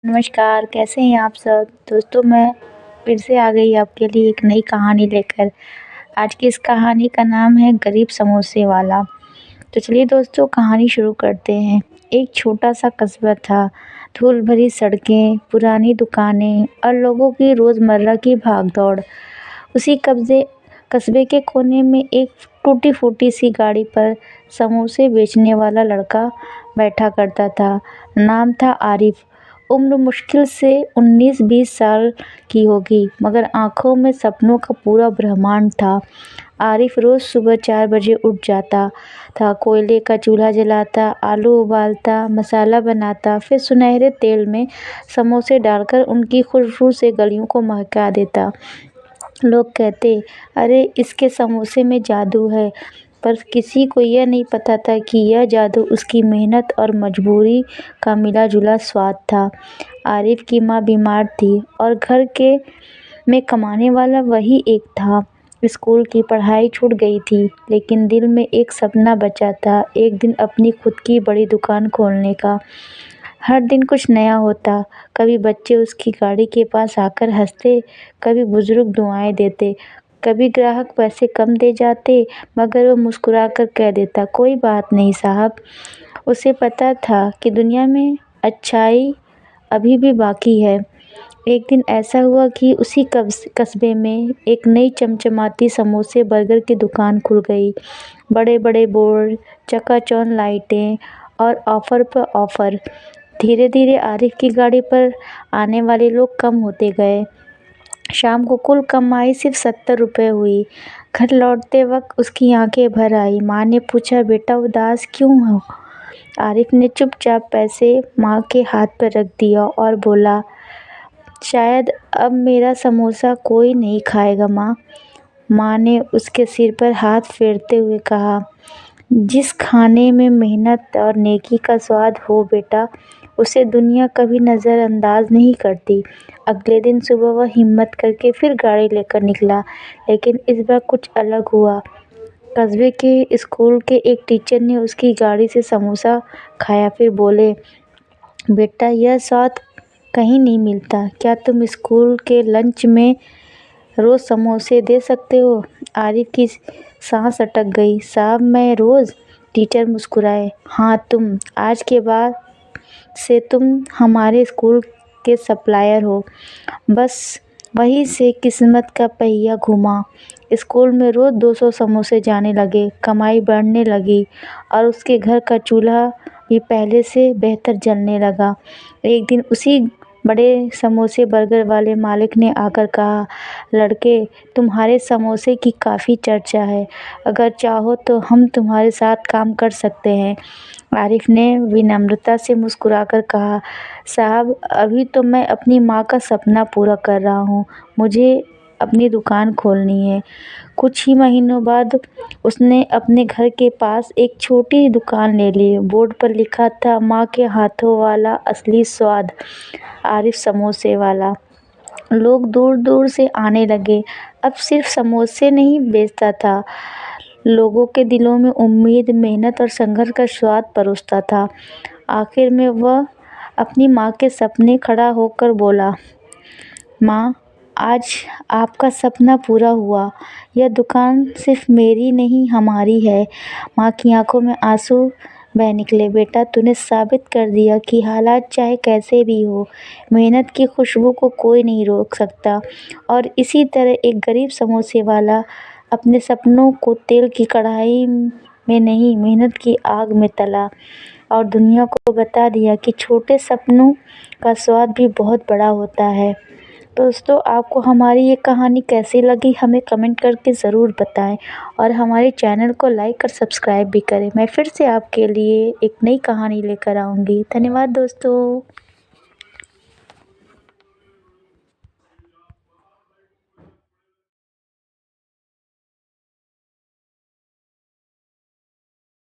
नमस्कार, कैसे हैं आप सब? दोस्तों मैं फिर से आ गई आपके लिए एक नई कहानी लेकर। आज की इस कहानी का नाम है गरीब समोसे वाला। तो चलिए दोस्तों कहानी शुरू करते हैं। एक छोटा-सा कस्बा था, धूल भरी सड़कें, पुरानी दुकानें और लोगों की रोज़मर्रा की भागदौड़। उसी कस्बे के कोने में एक टूटी-फूटी सी गाड़ी पर समोसे बेचने वाला लड़का बैठा करता था। नाम था आरिफ। उम्र मुश्किल से 19-20 साल की होगी, मगर आँखों में सपनों का पूरा ब्रह्मांड था। आरिफ रोज़ सुबह 4 बजे उठ जाता था, कोयले का चूल्हा जलाता, आलू उबालता, मसाला बनाता, फिर सुनहरे तेल में समोसे डालकर उनकी खुशबू से गलियों को महका देता। लोग कहते, अरे इसके समोसे में जादू है, पर किसी को यह नहीं पता था कि यह जादू उसकी मेहनत और मजबूरी का मिला-जुला स्वाद था। आरिफ की माँ बीमार थी और घर के में कमाने वाला वही एक था। स्कूल की पढ़ाई छूट गई थी, लेकिन दिल में एक सपना बचा था, एक दिन अपनी खुद की बड़ी दुकान खोलने का। हर दिन कुछ नया होता, कभी बच्चे उसकी गाड़ी के पास आकर हँसते, कभी बुजुर्ग दुआएं देते, कभी ग्राहक पैसे कम दे जाते, मगर वो मुस्कुराकर कह देता, कोई बात नहीं साहब। उसे पता था कि दुनिया में अच्छाई अभी भी बाकी है। एक दिन ऐसा हुआ कि उसी कस्बे में एक नई चमचमाती समोसे बर्गर की दुकान खुल गई। बड़े-बड़े बोर्ड, चकाचौंध लाइटें और ऑफ़र पर ऑफ़र। धीरे-धीरे आरिफ की गाड़ी पर आने वाले लोग कम होते गए। शाम को कुल कमाई सिर्फ 70 रुपए हुई। घर लौटते वक्त उसकी आंखें भर आई। माँ ने पूछा, बेटा उदास क्यों हो? आरिफ ने चुपचाप पैसे माँ के हाथ पर रख दिया और बोला, शायद अब मेरा समोसा कोई नहीं खाएगा माँ। माँ ने उसके सिर पर हाथ फेरते हुए कहा, जिस खाने में मेहनत और नेकी का स्वाद हो बेटा, उसे दुनिया कभी नज़रअंदाज नहीं करती। अगले दिन सुबह वह हिम्मत करके फिर गाड़ी लेकर निकला, लेकिन इस बार कुछ अलग हुआ। कस्बे के स्कूल के एक टीचर ने उसकी गाड़ी से समोसा खाया, फिर बोले, बेटा यह स्वाद कहीं नहीं मिलता, क्या तुम स्कूल के लंच में रोज़ समोसे दे सकते हो? आरिफ की सांस अटक गई। साहब मैं रोज़? टीचर मुस्कुराए। हाँ तुम, आज के बाद से तुम हमारे स्कूल के सप्लायर हो। बस वहीं से किस्मत का पहिया घुमा। स्कूल में रोज़ 200 समोसे जाने लगे, कमाई बढ़ने लगी और उसके घर का चूल्हा भी पहले से बेहतर जलने लगा। एक दिन उसी बड़े समोसे बर्गर वाले मालिक ने आकर कहा, लड़के तुम्हारे समोसे की काफ़ी चर्चा है, अगर चाहो तो हम तुम्हारे साथ काम कर सकते हैं। आरिफ ने विनम्रता से मुस्कुराकर कहा, साहब अभी तो मैं अपनी माँ का सपना पूरा कर रहा हूँ, मुझे अपनी दुकान खोलनी है। कुछ ही महीनों बाद उसने अपने घर के पास एक छोटी दुकान ले ली। बोर्ड पर लिखा था, माँ के हाथों वाला असली स्वाद, आरिफ समोसे वाला। लोग दूर-दूर से आने लगे। अब सिर्फ समोसे नहीं बेचता था, लोगों के दिलों में उम्मीद, मेहनत और संघर्ष का स्वाद परोसता था। आखिर में वह अपनी माँ के सपने खड़ा होकर बोला, माँ आज आपका सपना पूरा हुआ। यह दुकान सिर्फ मेरी नहीं हमारी है। माँ की आंखों में आंसू बह निकले। बेटा तूने साबित कर दिया कि हालात चाहे कैसे भी हो, मेहनत की खुशबू को कोई नहीं रोक सकता। और इसी तरह एक गरीब समोसे वाला अपने सपनों को तेल की कढ़ाई में नहीं, मेहनत की आग में तला और दुनिया को बता दिया कि छोटे सपनों का स्वाद भी बहुत बड़ा होता है। दोस्तों आपको हमारी ये कहानी कैसी लगी हमें कमेंट करके ज़रूर बताएं और हमारे चैनल को लाइक और सब्सक्राइब भी करें। मैं फिर से आपके लिए एक नई कहानी लेकर आऊँगी। धन्यवाद दोस्तों।